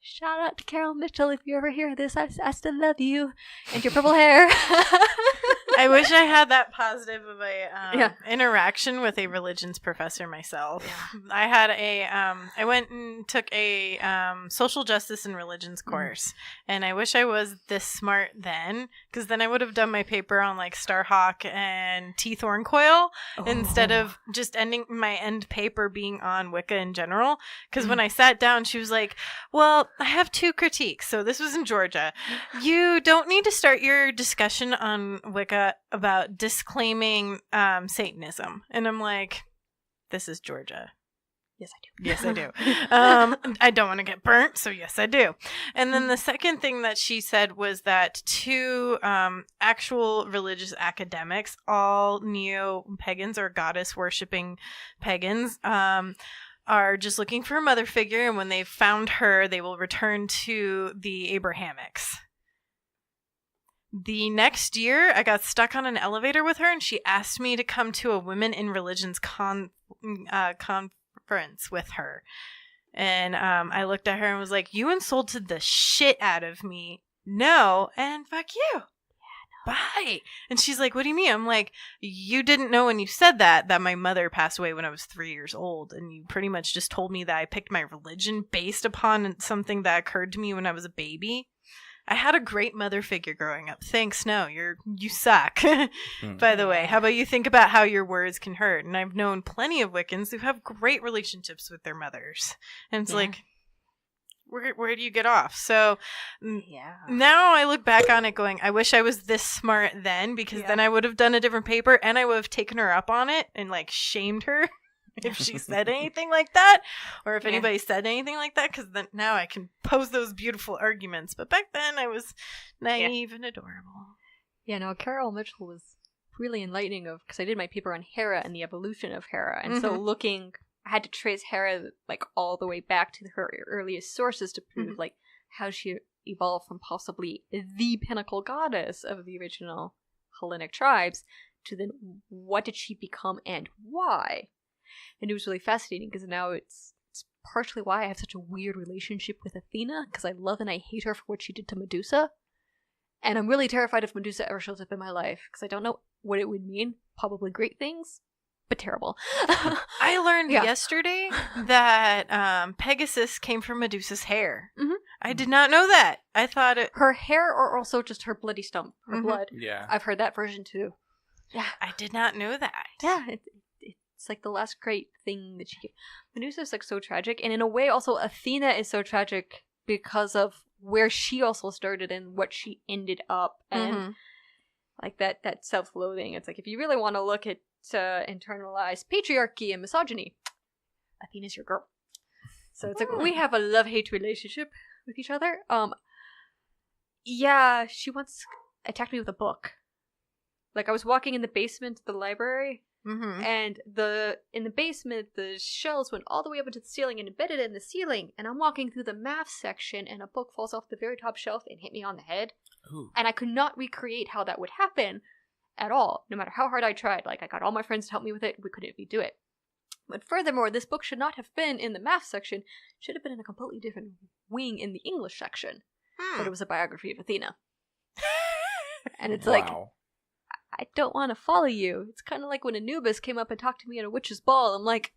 C: Shout out to Carol Mitchell if you ever hear this. I still love you. And your purple hair.
A: I wish I had that positive of a interaction with a religions professor myself. Yeah. I had I went and took a social justice and religions course, and I wish I was this smart then, because then I would have done my paper on, like, Starhawk and T. Thorncoil instead of just ending my end paper being on Wicca in general. Because when I sat down, she was like, well, I have two critiques. So this was in Georgia. You don't need to start your discussion on Wicca about disclaiming Satanism. And I'm like, this is Georgia.
C: Yes, I do.
A: Yes, I do. I don't want to get burnt, so yes, I do. And then the second thing that she said was that two actual religious academics, all neo-pagans or goddess-worshipping pagans, are just looking for a mother figure, and when they've found her, they will return to the Abrahamics. The next year, I got stuck on an elevator with her, and she asked me to come to a Women in Religions conference with her. And I looked at her and was like, you insulted the shit out of me. No, and fuck you. Yeah, no. Bye. And she's like, what do you mean? I'm like, you didn't know when you said that my mother passed away when I was 3 years old. And you pretty much just told me that I picked my religion based upon something that occurred to me when I was a baby. I had a great mother figure growing up. Thanks, no, you suck. By the way, how about you think about how your words can hurt? And I've known plenty of Wiccans who have great relationships with their mothers. And it's like, where do you get off? So now I look back on it going, I wish I was this smart then, because then I would have done a different paper, and I would have taken her up on it and, like, shamed her if she said anything like that, or if anybody said anything like that, because then now I can pose those beautiful arguments. But back then I was naive and adorable.
C: Yeah, no, Carol Mitchell was really enlightening because I did my paper on Hera and the evolution of Hera, and so I had to trace Hera like all the way back to her earliest sources to prove like how she evolved from possibly the pinnacle goddess of the original Hellenic tribes to then what did she become and why. And it was really fascinating because now it's partially why I have such a weird relationship with Athena, because I love and I hate her for what she did to Medusa. And I'm really terrified if Medusa ever shows up in my life, because I don't know what it would mean. Probably great things, but terrible.
A: I learned yesterday that Pegasus came from Medusa's hair. I did not know that. I thought it...
C: Her hair or also just her bloody stump, her blood.
B: Yeah.
C: I've heard that version too.
A: Yeah. I did not know that.
C: Yeah, it's like the last great thing that she gave. Medusa's like so tragic, and in a way also Athena is so tragic because of where she also started and what she ended up, and like that self-loathing. It's like if you really want to look at internalized patriarchy and misogyny, Athena's your girl. So it's like we have a love-hate relationship with each other. Yeah, she once attacked me with a book. Like I was walking in the basement of the library, and in the basement the shelves went all the way up into the ceiling and embedded in the ceiling, and I'm walking through the math section and a book falls off the very top shelf and hit me on the head. Ooh. And I could not recreate how that would happen at all, no matter how hard I tried. Like I got all my friends to help me with it, we couldn't redo it. But furthermore, this book should not have been in the math section, should have been in a completely different wing in the English section. But it was a biography of Athena. And it's like, I don't want to follow you. It's kind of like when Anubis came up and talked to me at a witch's ball. I'm like,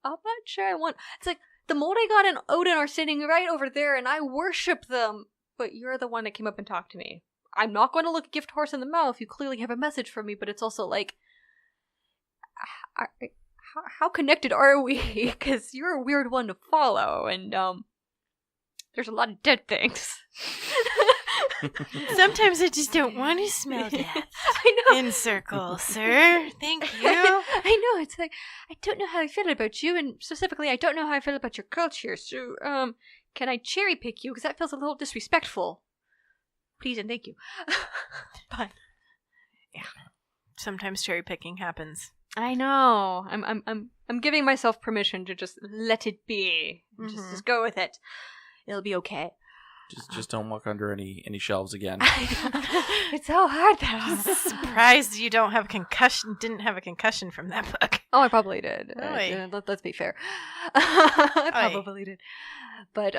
C: I'm not sure I want... It's like, the Mordenkainen and Odin are sitting right over there and I worship them, but you're the one that came up and talked to me. I'm not going to look a gift horse in the mouth. You clearly have a message for me, but it's also like, how connected are we? Because you're a weird one to follow, and there's a lot of dead things.
A: Sometimes I just don't want to smell death.
C: I know.
A: In circles, sir. Thank you.
C: I know. It's like, I don't know how I feel about you, and specifically, I don't know how I feel about your culture. So, can I cherry pick you? Because that feels a little disrespectful. Please and thank you. But yeah,
A: sometimes cherry picking happens.
C: I know. I'm giving myself permission to just let it be. Just go with it. It'll be okay.
B: Just don't walk under any shelves again.
C: It's so hard though.
A: I'm surprised you didn't have a concussion from that book.
C: Oh, I probably did. Let's be fair. I probably did. But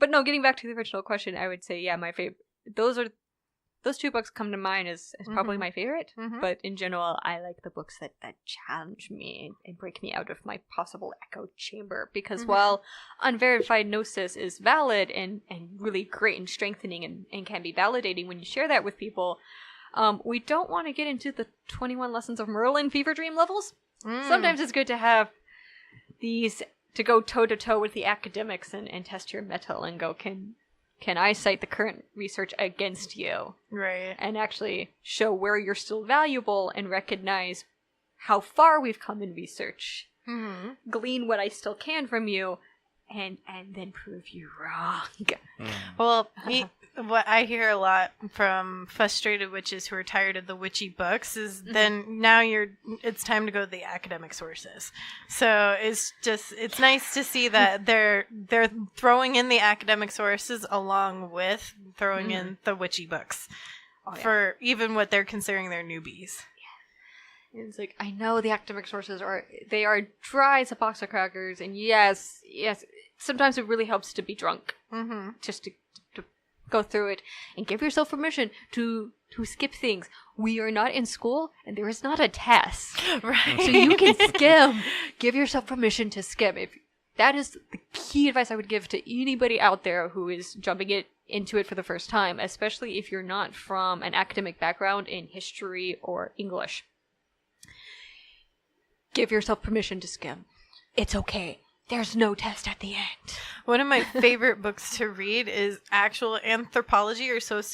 C: no, getting back to the original question, I would say, yeah, my favorite. Those two books come to mind as probably my favorite. But in general, I like the books that challenge me and break me out of my possible echo chamber. Because while unverified gnosis is valid and really great and strengthening and can be validating when you share that with people, we don't want to get into the 21 lessons of Merlin fever dream levels. Sometimes it's good to have these to go toe-to-toe with the academics and test your mettle and go, Can I cite the current research against you?
A: Right.
C: And actually show where you're still valuable and recognize how far we've come in research. Glean what I still can from you and then prove you wrong.
A: Well, what I hear a lot from frustrated witches who are tired of the witchy books is then now it's time to go to the academic sources. So it's nice to see that they're throwing in the academic sources along with throwing in the witchy books for even what they're considering their newbies.
C: Yeah. It's like, I know the academic sources are dry as a box of crackers, and yes, sometimes it really helps to be drunk. Just to go through it and give yourself permission to skip things. We are not in school and there is not a test.
A: Right.
C: So you can skim. Give yourself permission to skim. If that is the key advice I would give to anybody out there who is jumping into it for the first time, especially if you're not from an academic background in history or English. Give yourself permission to skim. It's okay. There's no test at the end.
A: One of my favorite books to read is actual anthropology or social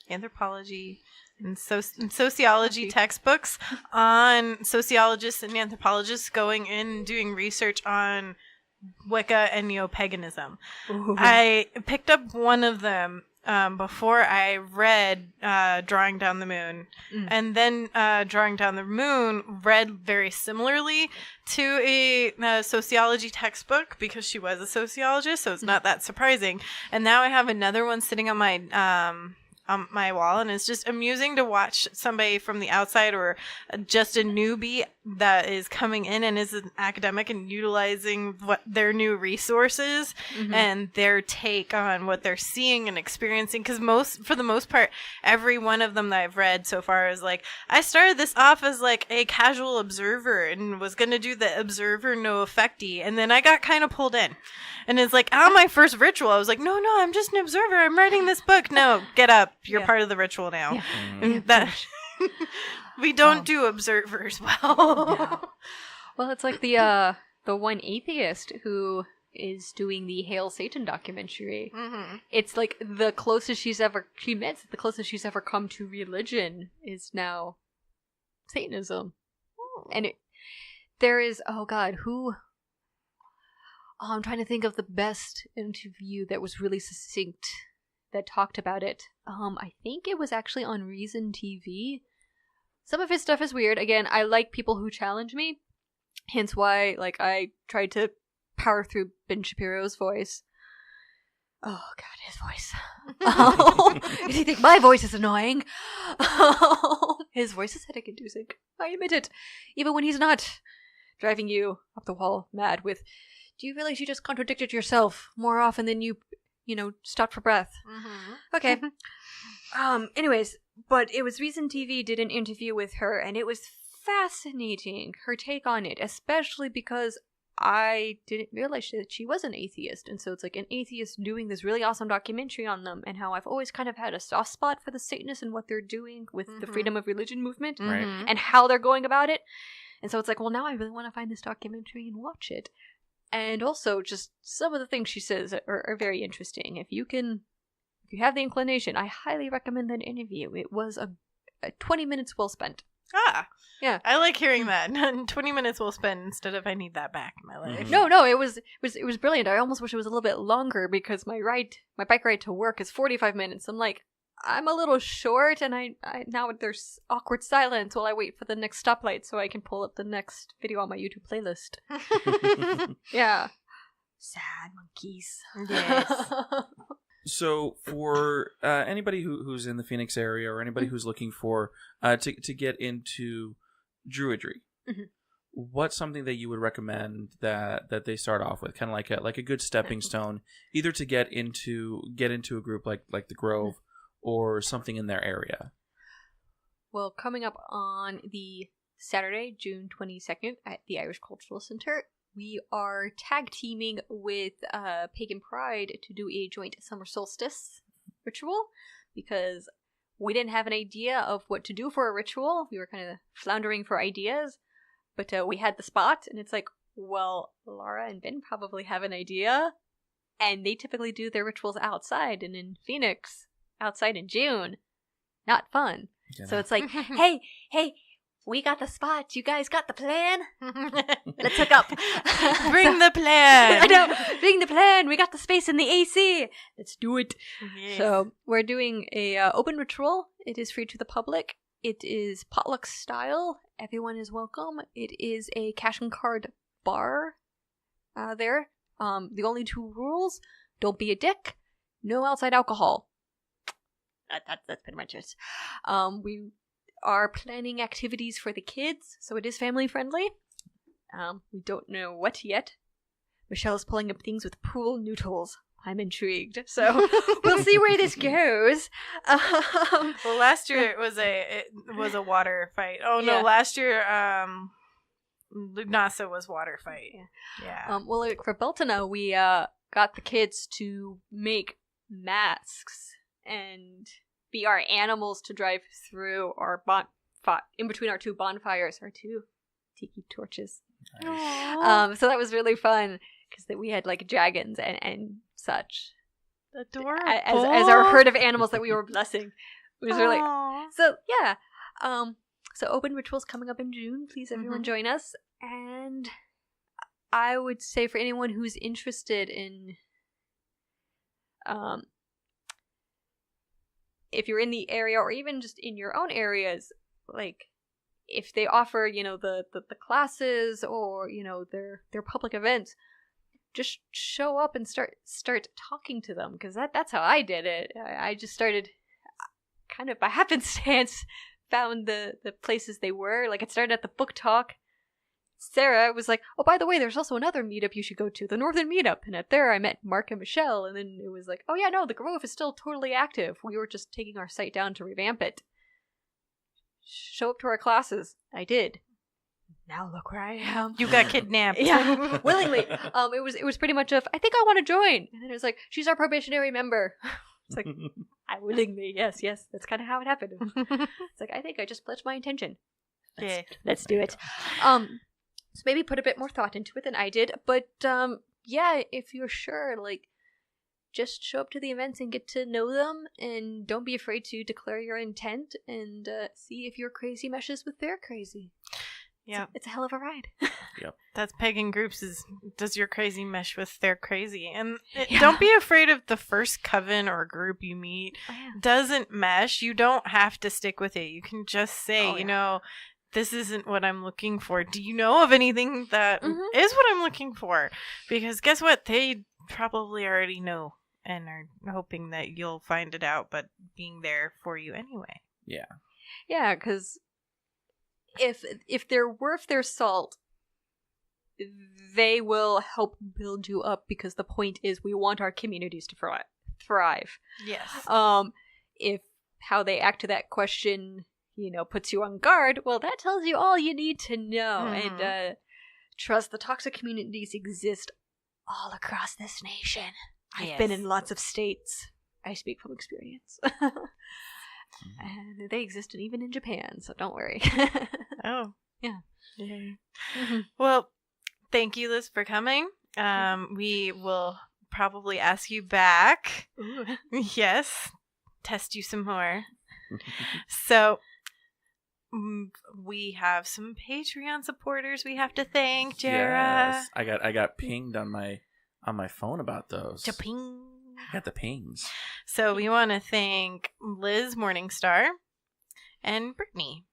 A: anthropology and sociology textbooks on sociologists and anthropologists going in and doing research on Wicca and neo-paganism.
C: Ooh.
A: I picked up one of them before I read Drawing Down the Moon. And then Drawing Down the Moon read very similarly to a sociology textbook because she was a sociologist, so it's not that surprising. And now I have another one sitting on my wall, and it's just amusing to watch somebody from the outside or just a newbie that is coming in and is an academic and utilizing what their new resources and their take on what they're seeing and experiencing. Because for the most part, every one of them that I've read so far is like, I started this off as like a casual observer and was going to do the observer no effecty, and then I got kind of pulled in. And it's like, on my first ritual, I was like, no, I'm just an observer. I'm writing this book. No, get up. You're part of the ritual now.
C: Yeah.
A: And that we don't do observers well.
C: Yeah. Well, it's like the one atheist who is doing the Hail Satan documentary. It's like the closest she's ever come to religion is now Satanism. And there is, I'm trying to think of the best interview that was really succinct that talked about it. I think it was actually on Reason TV. Some of his stuff is weird. Again, I like people who challenge me. Hence why, I tried to power through Ben Shapiro's voice. Oh, God, his voice. Does he think my voice is annoying? His voice is headache-inducing. I admit it. Even when he's not driving you up the wall mad with, do you realize you just contradicted yourself more often than you stopped for breath? Okay. Anyways, but it was Reason TV did an interview with her, and it was fascinating, her take on it, especially because I didn't realize that she was an atheist. And so it's like an atheist doing this really awesome documentary on them, and how I've always kind of had a soft spot for the Satanists and what they're doing with the freedom of religion movement and how they're going about it. And so it's like, well, now I really want to find this documentary and watch it. And also, just some of the things she says are very interesting. If you have the inclination, I highly recommend that interview. It was a 20 minutes well spent. Yeah.
A: I like hearing that. 20 minutes well spent instead of I need that back in my life.
C: No, it was brilliant. I almost wish it was a little bit longer because my bike ride to work is 45 minutes. I'm like, I'm a little short, and I now there's awkward silence while I wait for the next stoplight so I can pull up the next video on my YouTube playlist. Yeah. Sad monkeys.
A: Yes.
B: So for anybody who's in the Phoenix area, or anybody who's looking for to get into Druidry, what's something that you would recommend that they start off with, kind of like a good stepping stone, either to get into a group like the Grove, or something in their area?
C: Well, coming up on the Saturday, June 22nd at the Irish Cultural Center, we are tag teaming with Pagan Pride to do a joint summer solstice ritual, because we didn't have an idea of what to do for a ritual. We were kind of floundering for ideas, but we had the spot, and it's like, well, Laura and Ben probably have an idea, and they typically do their rituals outside, and in Phoenix, outside in June, not fun. Yeah. So it's like, hey, we got the spot. You guys got the plan? Let's hook up.
A: Bring the plan.
C: I know. Bring the plan. We got the space in the AC. Let's do it.
A: Yes.
C: So we're doing a open ritual. It is free to the public. It is potluck style. Everyone is welcome. It is a cash and card bar there. The only 2 rules: don't be a dick. No outside alcohol. That's pretty much it. We are planning activities for the kids, so it is family friendly. We don't know what yet. Michelle's pulling up things with pool noodles. I'm intrigued, so we'll see where this goes.
A: Well, last year it was a water fight. Oh no, last year Lugnasa was water fight. Yeah.
C: Well, for Beltana, we got the kids to make masks and be our animals to drive through our in between our 2 bonfires, our 2 tiki torches. Nice. So that was really fun because we had like dragons and such.
A: Adorable.
C: As our herd of animals that we were blessing. It was really so yeah. So open rituals coming up in June. Please everyone join us. And I would say for anyone who's interested in, if you're in the area or even just in your own areas, like if they offer, the classes or, their public events, just show up and start talking to them, because that's how I did it. I just started kind of by happenstance, found the places they were. Like, it started at the book talk. Sarah was like, oh, by the way, there's also another meetup you should go to, the Northern Meetup. And at there I met Mark and Michelle, and then it was like, oh yeah, no, the Grove is still totally active. We were just taking our site down to revamp it. Show up to our classes. I did. Now look where I am.
A: You got kidnapped.
C: Yeah, willingly. It was pretty much I think I want to join. And then it was like, she's our probationary member. It's like, I willingly, yes, that's kind of how it happened. It's like, I think I just pledged my intention. Let's do it. So maybe put a bit more thought into it than I did. But yeah, if you're sure, like, just show up to the events and get to know them, and don't be afraid to declare your intent and see if your crazy meshes with their crazy. Yeah, it's a hell of a ride.
B: Yep.
A: That's Pagan Groups does your crazy mesh with their crazy. And don't be afraid of the first coven or group you meet. Doesn't mesh. You don't have to stick with it. You can just say, this isn't what I'm looking for. Do you know of anything that is what I'm looking for? Because guess what? They probably already know and are hoping that you'll find it out, but being there for you anyway.
B: Yeah.
C: Yeah, because if they're worth their salt, they will help build you up, because the point is we want our communities to thrive.
A: Yes.
C: If how they act to that question, puts you on guard, well, that tells you all you need to know. And trust, the toxic communities exist all across this nation. I've been in lots of states. I speak from experience. And they exist even in Japan, so don't worry.
A: Oh.
C: Yeah.
A: Mm-hmm. Well, thank you, Liz, for coming. We will probably ask you back.
C: Ooh.
A: Yes. Test you some more. So, we have some Patreon supporters we have to thank, Jera.
B: Yes. I got pinged on my phone about those.
A: Cha-ping.
B: I got the pings.
A: So we want to thank Liz Morningstar and Brittany.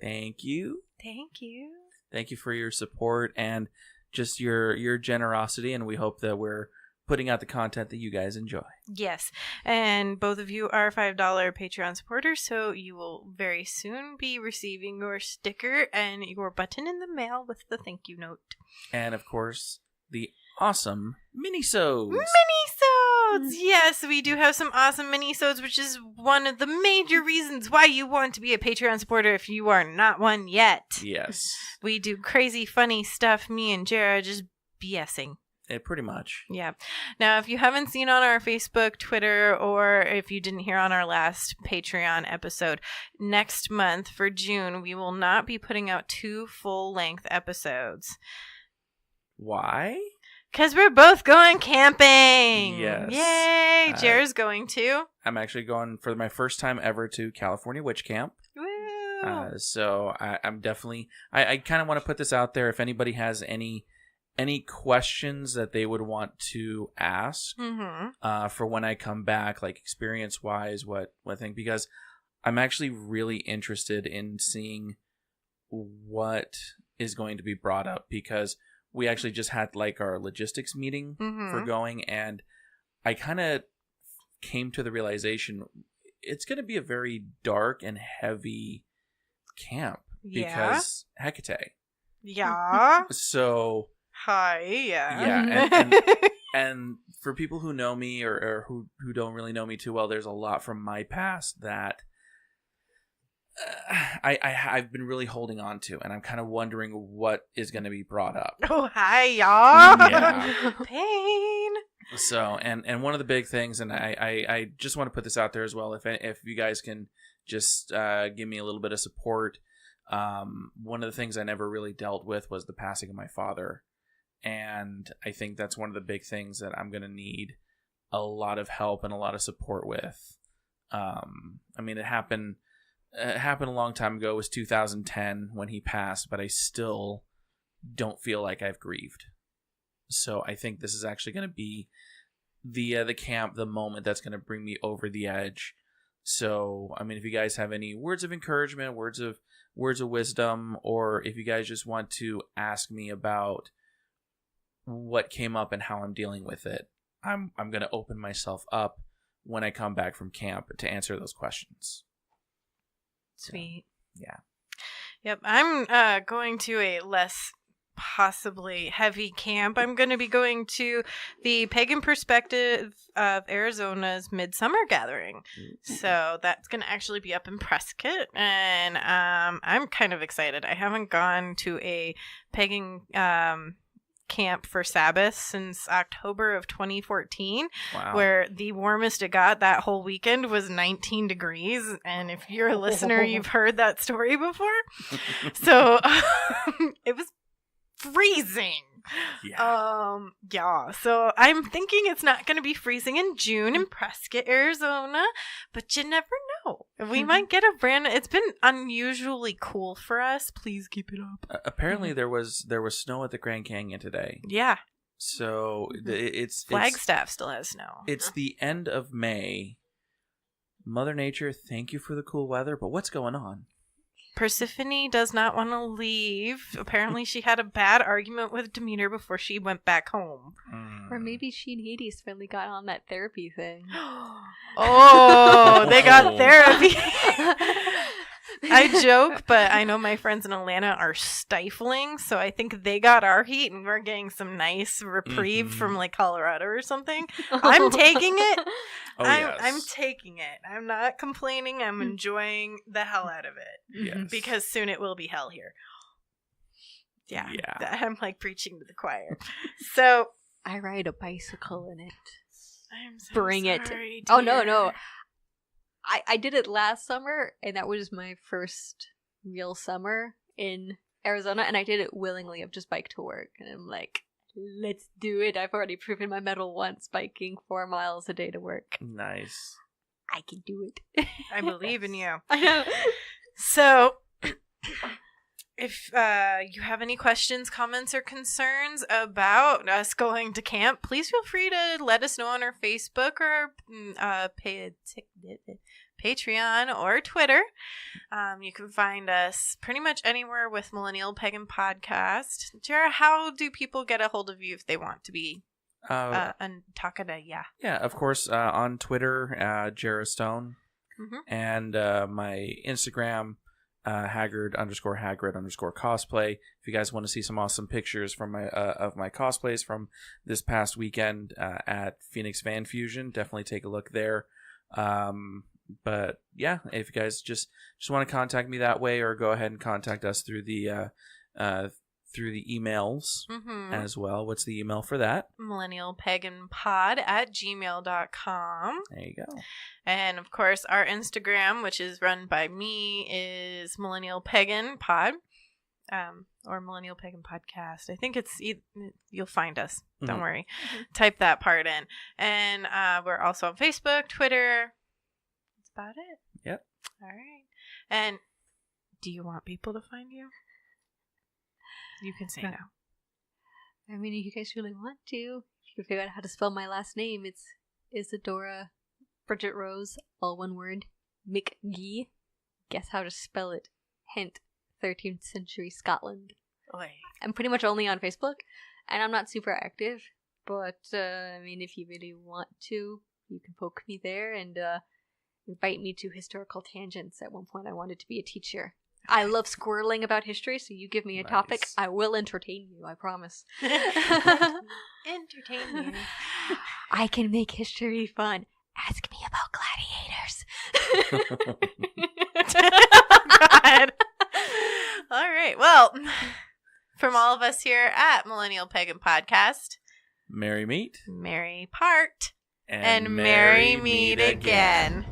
B: Thank you.
A: Thank you.
B: Thank you for your support and just your generosity, and we hope that we're putting out the content that you guys enjoy.
A: Yes. And both of you are $5 Patreon supporters, so you will very soon be receiving your sticker and your button in the mail with the thank you note.
B: And of course, the awesome mini-sodes.
A: Yes, we do have some awesome mini-sodes, which is one of the major reasons why you want to be a Patreon supporter if you are not one yet.
B: Yes.
A: We do crazy funny stuff, me and Jera just BSing.
B: Pretty much.
A: Yeah. Now, if you haven't seen on our Facebook, Twitter, or if you didn't hear on our last Patreon episode, next month for June, we will not be putting out 2 full-length episodes.
B: Why?
A: Because we're both going camping.
B: Yes.
A: Yay. Jera's going too.
B: I'm actually going for my first time ever to California Witch Camp.
A: Woo.
B: So I'm definitely... I kind of want to put this out there. If anybody has any questions that they would want to ask for when I come back, like experience-wise, what thing, because I'm actually really interested in seeing what is going to be brought up, because we actually just had like our logistics meeting for going, and I kind of came to the realization it's going to be a very dark and heavy camp because Hecate.
A: Yeah.
B: So...
A: Hi,
B: yeah, and for people who know me or who don't really know me too well, there's a lot from my past that I've been really holding on to, and I'm kind of wondering what is going to be brought up.
A: Oh, hi, y'all.
B: Yeah.
A: Pain.
B: So, and one of the big things, and I just want to put this out there as well, if you guys can just give me a little bit of support. One of the things I never really dealt with was the passing of my father. And I think that's one of the big things that I'm going to need a lot of help and a lot of support with. I mean, it happened a long time ago. It was 2010 when he passed, but I still don't feel like I've grieved. So I think this is actually going to be the camp, the moment that's going to bring me over the edge. So, I mean, if you guys have any words of encouragement, words of wisdom, or if you guys just want to ask me about what came up and how I'm dealing with it, I'm going to open myself up when I come back from camp to answer those questions.
A: Sweet.
B: So, yeah.
A: Yep. I'm going to a less possibly heavy camp. I'm going to be going to the Pagan Perspective of Arizona's Midsummer Gathering. So that's going to actually be up in Prescott, and I'm kind of excited. I haven't gone to a pagan camp for Sabbath since October of 2014.
B: Wow.
A: Where the warmest it got that whole weekend was 19 degrees. And if you're a listener, you've heard that story before. So it was freezing. Yeah. So I'm thinking it's not going to be freezing in June in Prescott, Arizona, but you never know. We might get it's been unusually cool for us. Please keep it up.
B: Apparently there was snow at the Grand Canyon today.
A: Yeah.
B: So it's
A: Flagstaff still has snow.
B: It's the end of May. Mother Nature, thank you for the cool weather, but what's going on?
A: Persephone does not want to leave. Apparently she had a bad argument with Demeter before she went back home.
C: Or maybe she and Hades finally got on that therapy thing.
A: Oh, they got therapy. I joke, but I know my friends in Atlanta are stifling, so I think they got our heat and we're getting some nice reprieve from like Colorado or something. I'm taking it.
B: Yes.
A: I'm taking it. I'm not complaining. I'm enjoying the hell out of it.
B: Yes.
A: Because soon it will be hell here. Yeah. I'm like preaching to the choir. So
C: I ride a bicycle in it.
A: I'm so
C: Bring
A: sorry,
C: it.
A: dear.
C: Oh, no. I did it last summer, and that was my first real summer in Arizona, and I did it willingly. I've just biked to work, and I'm like, let's do it. I've already proven my mettle once, biking 4 miles a day to work.
B: Nice.
C: I can do it.
A: I believe in you.
C: I know.
A: So, if you have any questions, comments, or concerns about us going to camp, please feel free to let us know on our Facebook or Patreon or Twitter. You can find us pretty much anywhere with Millennial Pagan Podcast. Jera, how do people get a hold of you if they want to be and talk to you?
B: Yeah, of course, on Twitter, Jera Stone, and my Instagram, Haggard_cosplay. If you guys want to see some awesome pictures from my of my cosplays from this past weekend at Phoenix Van Fusion, definitely take a look there. But yeah, if you guys just want to contact me that way, or go ahead and contact us through the emails as well. What's the email for that?
A: millennialpaganpod@gmail.com.
B: There you go.
A: And of course, our Instagram, which is run by me, is Millennial Pagan Pod, or Millennial Pagan Podcast. I think you'll find us. Don't worry. Type that part in. And we're also on Facebook, Twitter. That's about it.
B: Yep.
A: All right. And do you want people to find you? You can say no.
C: I mean, if you guys really want to, you can figure out how to spell my last name. It's Isadora Bridget Rose, all one word, McGee. Guess how to spell it. Hint, 13th century Scotland.
A: Oy.
C: I'm pretty much only on Facebook, and I'm not super active, but, I mean, if you really want to, you can poke me there and invite me to historical tangents. At one point, I wanted to be a teacher. I love squirreling about history, so you give me a topic, I will entertain you, I promise.
A: Entertain you.
C: I can make history fun. Ask me about gladiators.
A: God. All right. Well, from all of us here at Millennial Pagan Podcast,
B: Merry meet.
A: Merry part.
B: And
A: merry meet again.